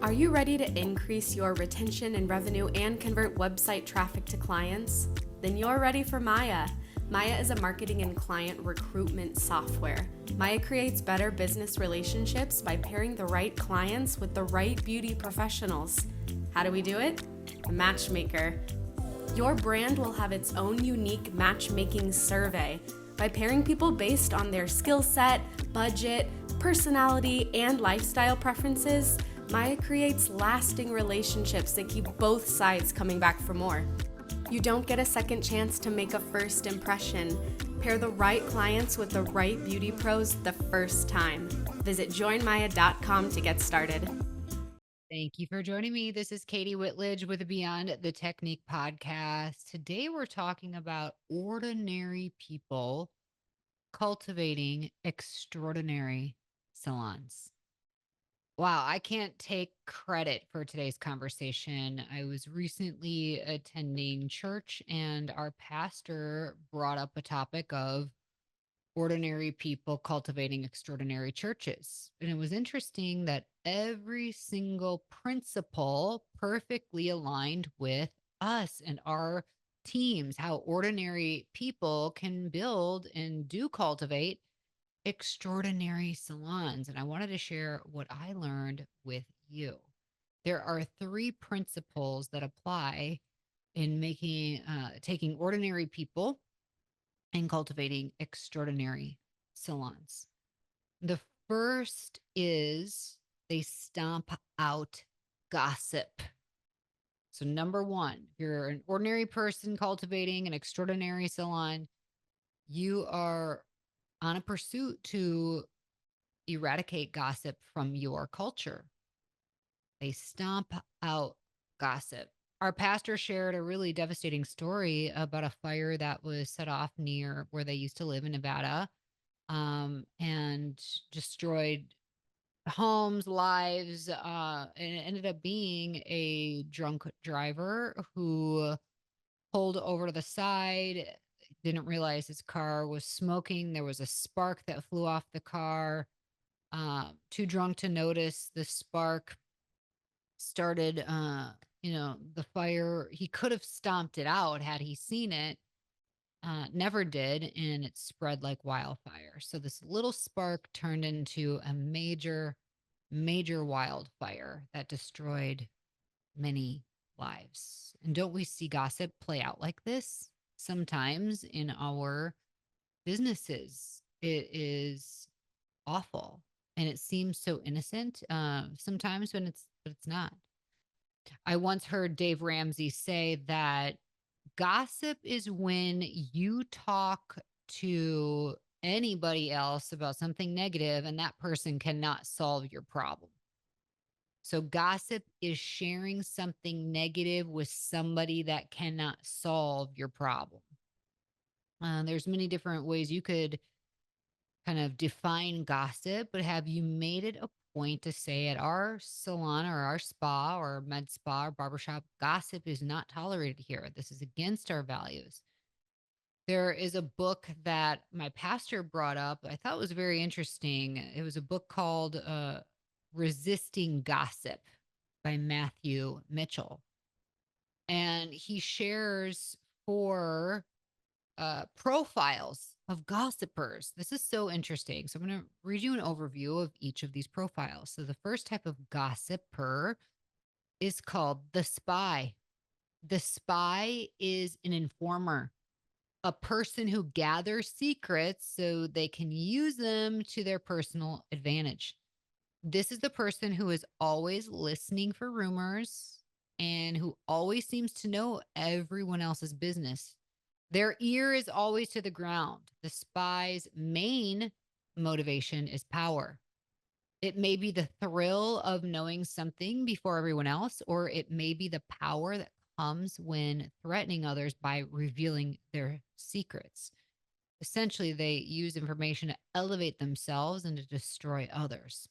Are you ready to increase your retention and revenue and convert website traffic to clients? Then you're ready for Maya. Maya is a marketing and client recruitment software. Maya creates better business relationships by pairing the right clients with the right beauty professionals. How do we do it? A matchmaker. Your brand will have its own unique matchmaking survey. By pairing people based on their skill set, budget, personality, and lifestyle preferences, Maya creates lasting relationships that keep both sides coming back for more. You don't get a second chance to make a first impression. Pair the right clients with the right beauty pros the first time. Visit joinmaya.com to get started. Thank you for joining me. This is Kati Whitledge with the Beyond the Technique podcast. Today we're talking about ordinary people cultivating extraordinary salons. Wow, I can't take credit for today's conversation. I was recently attending church and our pastor brought up a topic of ordinary people cultivating extraordinary churches. And it was interesting that every single principle perfectly aligned with us and our teams, how ordinary people can build and do cultivate extraordinary salons. And I wanted to share what I learned with you. There are three principles that apply in taking ordinary people and cultivating extraordinary salons. The first is they stomp out gossip. So, number one, if you're an ordinary person cultivating an extraordinary salon, you are on a pursuit to eradicate gossip from your culture. They stomp out gossip. Our pastor shared a really devastating story about a fire that was set off near where they used to live in Nevada, and destroyed homes, lives. And it ended up being a drunk driver who pulled over to the side, didn't realize his car was smoking. There was a spark that flew off the car. Too drunk to notice the spark started, the fire. He could have stomped it out had he seen it, never did, and it spread like wildfire. So this little spark turned into a major, major wildfire that destroyed many lives. And don't we see gossip play out like this sometimes in our businesses? It is awful, and it seems so innocent sometimes when it's not. I once heard Dave Ramsey say that gossip is when you talk to anybody else about something negative and that person cannot solve your problem. So gossip is sharing something negative with somebody that cannot solve your problem. There's many different ways you could kind of define gossip, but have you made it a point to say at our salon or our spa or med spa or barbershop, gossip is not tolerated here? This is against our values. There is a book that my pastor brought up. I thought was very interesting. It was a book called Resisting Gossip by Matthew Mitchell. And he shares four profiles of gossipers. This is so interesting. So I'm going to read you an overview of each of these profiles. So the first type of gossiper is called the spy. The spy is an informer, a person who gathers secrets so they can use them to their personal advantage. This is the person who is always listening for rumors and who always seems to know everyone else's business. Their ear is always to the ground. The spy's main motivation is power. It may be the thrill of knowing something before everyone else, or it may be the power that comes when threatening others by revealing their secrets. Essentially, they use information to elevate themselves and to destroy others.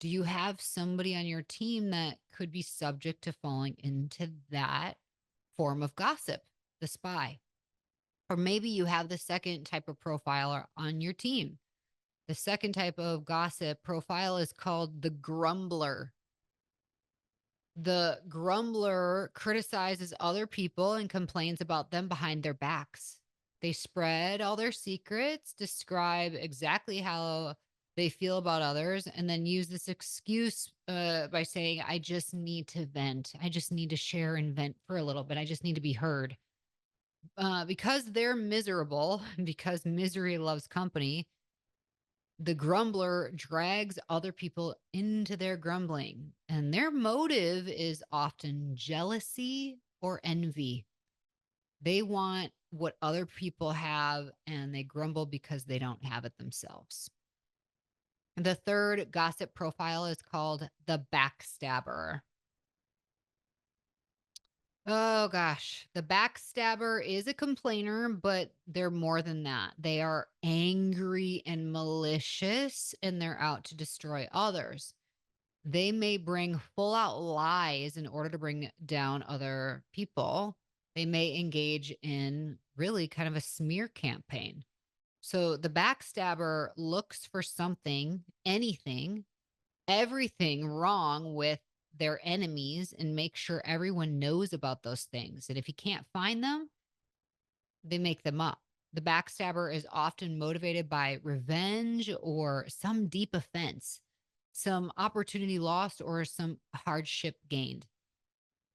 Do you have somebody on your team that could be subject to falling into that form of gossip, the spy? Or maybe you have the second type of profiler on your team. The second type of gossip profile is called the grumbler. The grumbler criticizes other people and complains about them behind their backs. They spread all their secrets, describe exactly how they feel about others, and then use this excuse by saying, I just need to vent. I just need to share and vent for a little bit. I just need to be heard. Because they're miserable, because misery loves company, the grumbler drags other people into their grumbling, and their motive is often jealousy or envy. They want what other people have, and they grumble because they don't have it themselves. The third gossip profile is called the backstabber. Oh gosh, the backstabber is a complainer, but they're more than that. They are angry and malicious, and they're out to destroy others. They may bring full out lies in order to bring down other people. They may engage in really kind of a smear campaign. So the backstabber looks for something, anything, everything wrong with their enemies and make sure everyone knows about those things. And if you can't find them, they make them up. The backstabber is often motivated by revenge or some deep offense, some opportunity lost, or some hardship gained.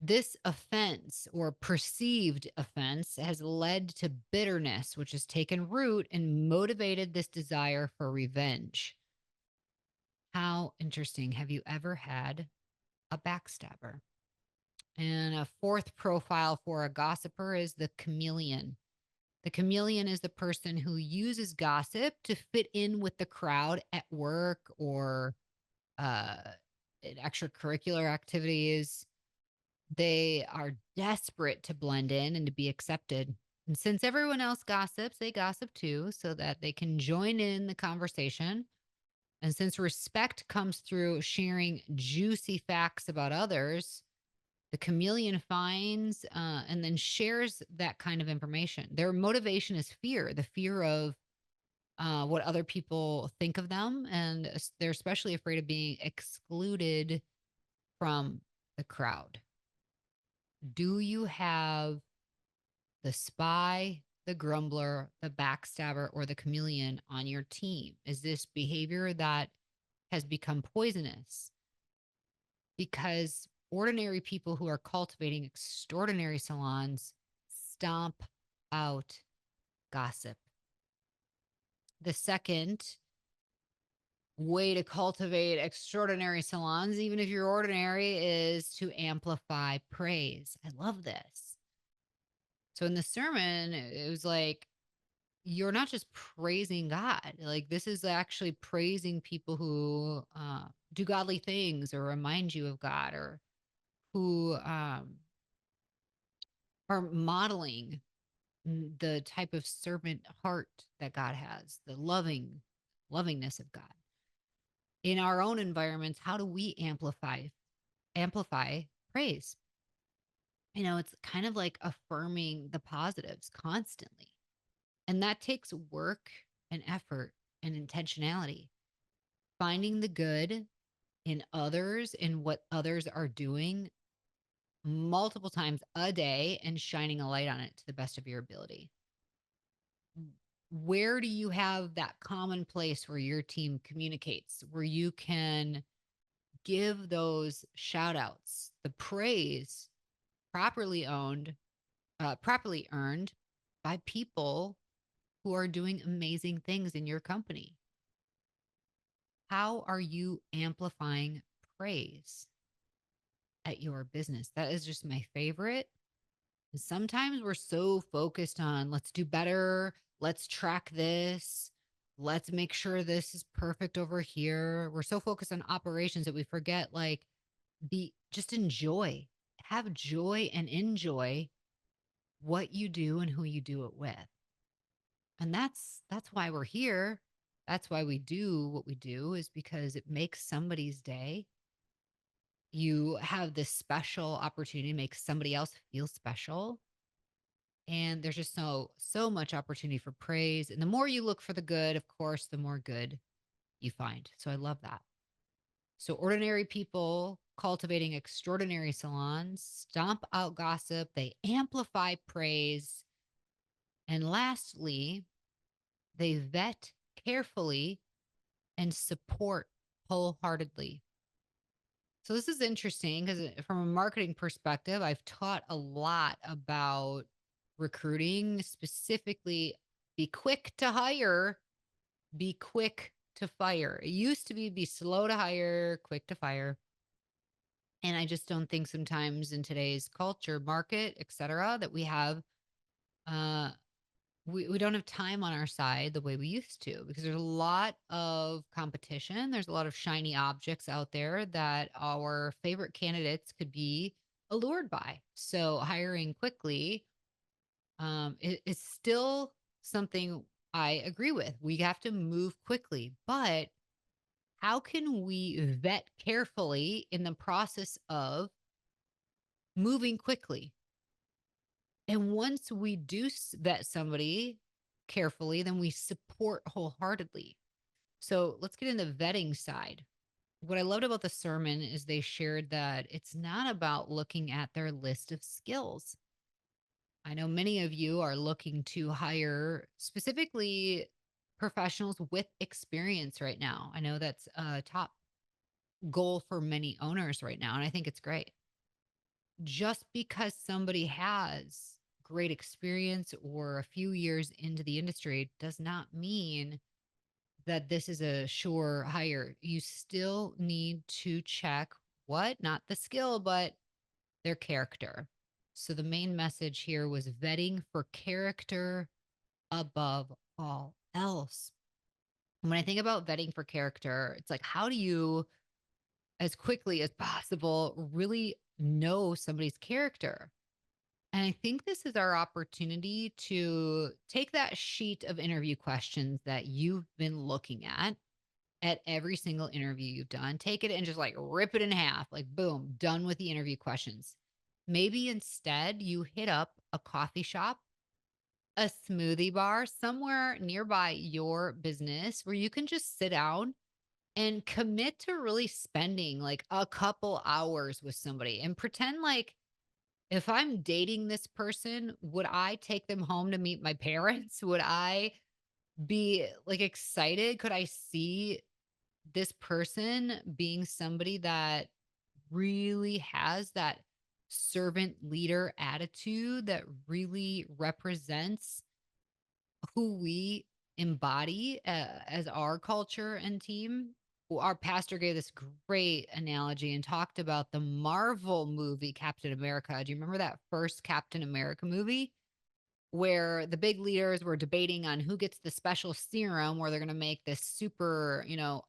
This offense or perceived offense has led to bitterness, which has taken root and motivated this desire for revenge. How interesting. Have you ever had a backstabber? And a fourth profile for a gossiper is the chameleon. The chameleon is the person who uses gossip to fit in with the crowd at work or uh, in extracurricular activities. They are desperate to blend in and to be accepted. And since everyone else gossips, they gossip too so that they can join in the conversation. And since respect comes through sharing juicy facts about others, the chameleon finds and then shares that kind of information. Their motivation is fear, the fear of what other people think of them. And they're especially afraid of being excluded from the crowd. Do you have the spy, the grumbler, the backstabber, or the chameleon on your team? Is this behavior that has become poisonous? Because ordinary people who are cultivating extraordinary salons stomp out gossip. The second way to cultivate extraordinary salons, even if you're ordinary, is to amplify praise. I love this. So in the sermon, it was like, you're not just praising God. Like, this is actually praising people who do godly things or remind you of God, or who are modeling the type of servant heart that God has, the lovingness of God. In our own environments, how do we amplify praise? It's kind of like affirming the positives constantly. And that takes work and effort and intentionality. Finding the good in others, in what others are doing multiple times a day, and shining a light on it to the best of your ability. Where do you have that common place where your team communicates, where you can give those shout outs, the praise properly owned, properly earned by people who are doing amazing things in your company? How are you amplifying praise at your business? That is just my favorite. Sometimes we're so focused on let's do better, let's track this, let's make sure this is perfect over here. We're so focused on operations that we forget, like, be just enjoy, have joy and enjoy what you do and who you do it with. And that's why we're here. That's why we do what we do, is because it makes somebody's day. You have this special opportunity to make somebody else feel special. And there's just so much opportunity for praise. And the more you look for the good, of course, the more good you find. So I love that. So ordinary people cultivating extraordinary salons, stomp out gossip, they amplify praise, and lastly, they vet carefully and support wholeheartedly. So this is interesting because from a marketing perspective, I've taught a lot about recruiting, specifically be quick to hire, be quick to fire. It used to be slow to hire, quick to fire. And I just don't think sometimes in today's culture, market, et cetera, that we have uh we don't have time on our side the way we used to because there's a lot of competition. There's a lot of shiny objects out there that our favorite candidates could be allured by. So hiring quickly is still something I agree with. We have to move quickly, but how can we vet carefully in the process of moving quickly? And once we do vet somebody carefully, then we support wholeheartedly. So let's get into the vetting side. What I loved about the sermon is they shared that it's not about looking at their list of skills. I know many of you are looking to hire specifically professionals with experience right now. I know that's a top goal for many owners right now, and I think it's great. Just because somebody has great experience or a few years into the industry does not mean that this is a sure hire. You still need to check what, not the skill, but their character. So the main message here was vetting for character above all else. When I think about vetting for character, it's like, how do you, as quickly as possible, really know somebody's character? And I think this is our opportunity to take that sheet of interview questions that you've been looking at every single interview you've done, take it and just like rip it in half, like boom, done with the interview questions. Maybe instead you hit up a coffee shop, a smoothie bar, somewhere nearby your business where you can just sit down and commit to really spending like a couple hours with somebody and pretend like if I'm dating this person, would I take them home to meet my parents? Would I be like excited? Could I see this person being somebody that really has that servant leader attitude that really represents who we embody as our culture and team? Our pastor gave this great analogy and talked about the Marvel movie Captain America. Do you remember that first Captain America movie where the big leaders were debating on who gets the special serum where they're going to make this super,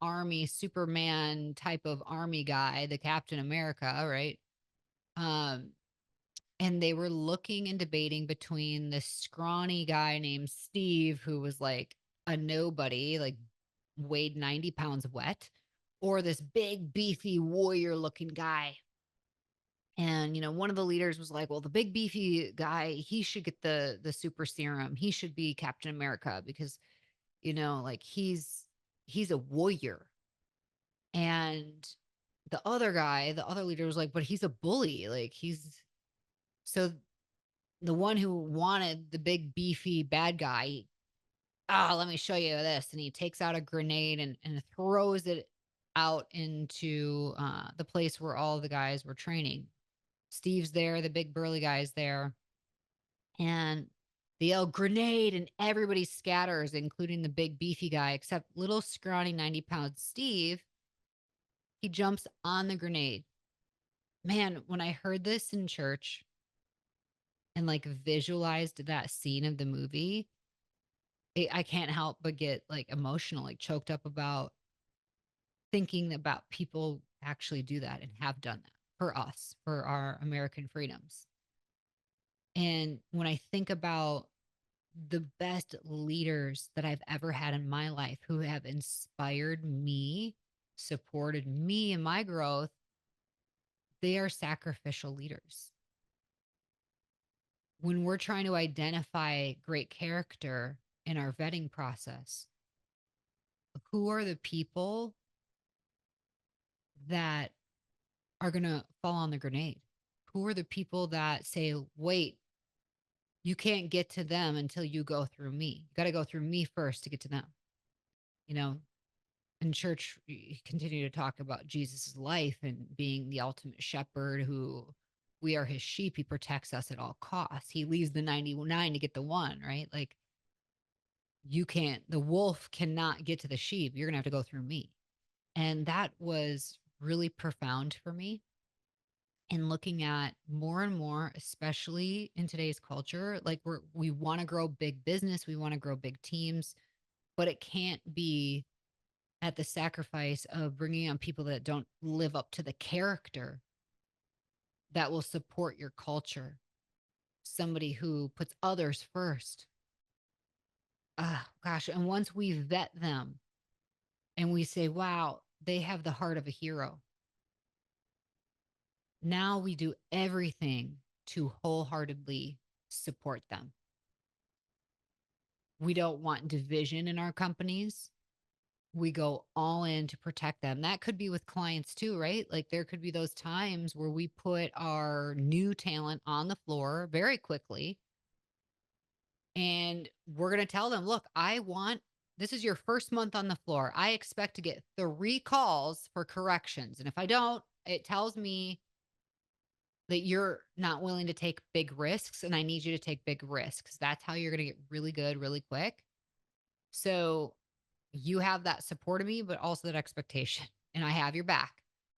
army Superman type of army guy, the Captain America, right? Um and they were looking and debating between this scrawny guy named Steve, who was like a nobody, like weighed 90 pounds wet, or this big, beefy, warrior looking guy. And, one of the leaders was like, well, the big, beefy guy, he should get the super serum. He should be Captain America because, like he's a warrior. And the other guy, the other leader was like, but he's a bully. Like so the one who wanted the big beefy bad guy, let me show you this. And he takes out a grenade and throws it out into the place where all the guys were training. Steve's there, the big burly guy's there. And they yell grenade and everybody scatters, including the big beefy guy, except little scrawny 90-pound Steve. He jumps on the grenade. Man, when I heard this in church and like visualized that scene of the movie, I can't help but get like emotional, like choked up about thinking about people actually do that and have done that for us, for our American freedoms. And when I think about the best leaders that I've ever had in my life who have inspired me, supported me in my growth, they are sacrificial leaders. When we're trying to identify great character in our vetting process, who are the people that are going to fall on the grenade? Who are the people that say, wait, you can't get to them until you go through me? You got to go through me first to get to them. You know, in church, we continue to talk about Jesus' life and being the ultimate shepherd who we are his sheep. He protects us at all costs. He leaves the 99 to get the one, right? Like the wolf cannot get to the sheep. You're going to have to go through me. And that was really profound for me in looking at more and more, especially in today's culture. Like we want to grow big business, we want to grow big teams, but it can't be at the sacrifice of bringing on people that don't live up to the character that will support your culture. Somebody who puts others first. Ah, gosh. And once we vet them and we say, wow, they have the heart of a hero, now we do everything to wholeheartedly support them. We don't want division in our companies. We go all in to protect them. That could be with clients too, right? Like there could be those times where we put our new talent on the floor very quickly and we're going to tell them, look, this is your first month on the floor. I expect to get 3 calls for corrections. And if I don't, it tells me that you're not willing to take big risks and I need you to take big risks. That's how you're going to get really good really quick. So you have that support of me, but also that expectation. And I have your back.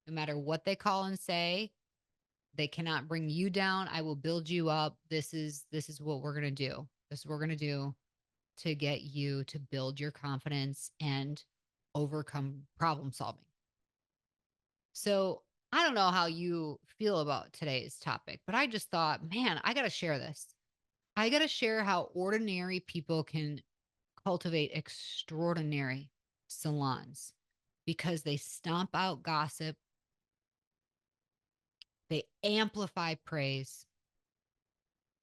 No matter what they call and say, they cannot bring you down. I will build you up. This is what we're going to do. This is what we're going to do to get you to build your confidence and overcome problem solving. So I don't know how you feel about today's topic, but I just thought, man, I got to share this. I got to share how ordinary people can cultivate extraordinary salons because they stomp out gossip, they amplify praise,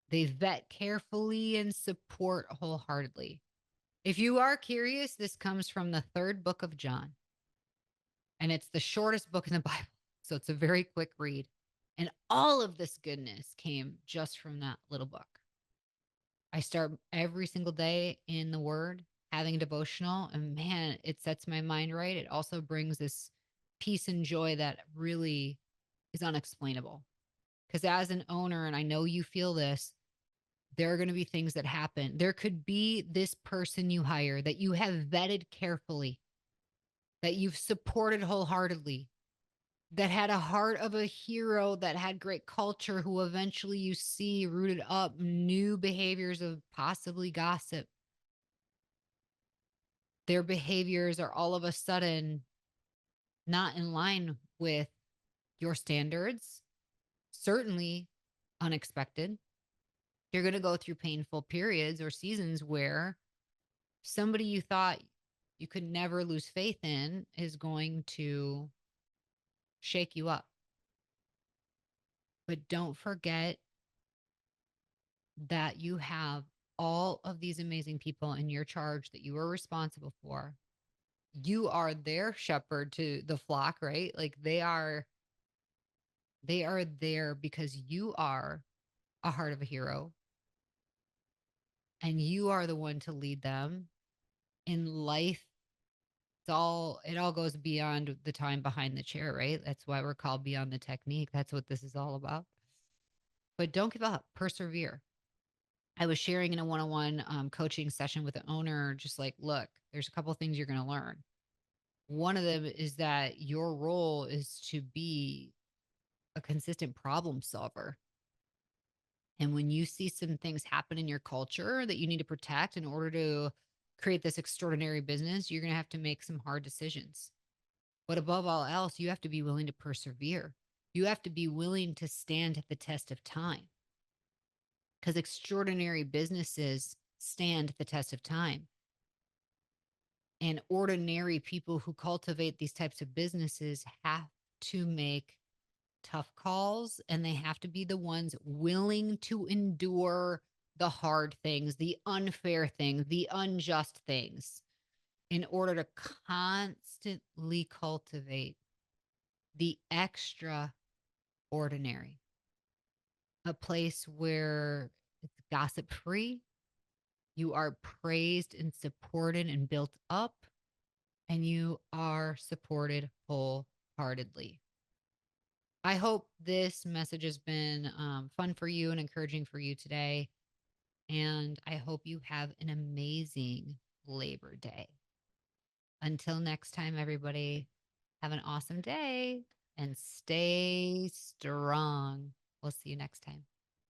they vet carefully and support wholeheartedly. If you are curious, this comes from the 3rd book of John, and it's the shortest book in the Bible. So it's a very quick read. And all of this goodness came just from that little book. I start every single day in the Word, having a devotional, and man, it sets my mind right. It also brings this peace and joy that really is unexplainable. Because as an owner, and I know you feel this, there are going to be things that happen. There could be this person you hire that you have vetted carefully, that you've supported wholeheartedly, that had a heart of a hero, that had great culture, who eventually you see rooted up new behaviors of possibly gossip. Their behaviors are all of a sudden not in line with your standards, certainly unexpected. You're going to go through painful periods or seasons where somebody you thought you could never lose faith in is going to shake you up. But don't forget that you have all of these amazing people in your charge that you are responsible for. You are their shepherd to the flock, right? Like they are there because you are a heart of a hero and you are the one to lead them in life. It all goes beyond the time behind the chair, right? That's why we're called Beyond the Technique. That's what this is all about. But don't give up, persevere. I was sharing in a one-on-one coaching session with the owner, just like, look, there's a couple of things you're going to learn. One of them is that your role is to be a consistent problem solver. And when you see some things happen in your culture that you need to protect in order to create this extraordinary business, you're going to have to make some hard decisions. But above all else, you have to be willing to persevere. You have to be willing to stand the test of time because extraordinary businesses stand the test of time. And ordinary people who cultivate these types of businesses have to make tough calls and they have to be the ones willing to endure the hard things, the unfair things, the unjust things in order to constantly cultivate the extra ordinary, a place where it's gossip free. You are praised and supported and built up, and you are supported wholeheartedly. I hope this message has been fun for you and encouraging for you today. And I hope you have an amazing Labor Day. Until next time, everybody, have an awesome day and stay strong. We'll see you next time.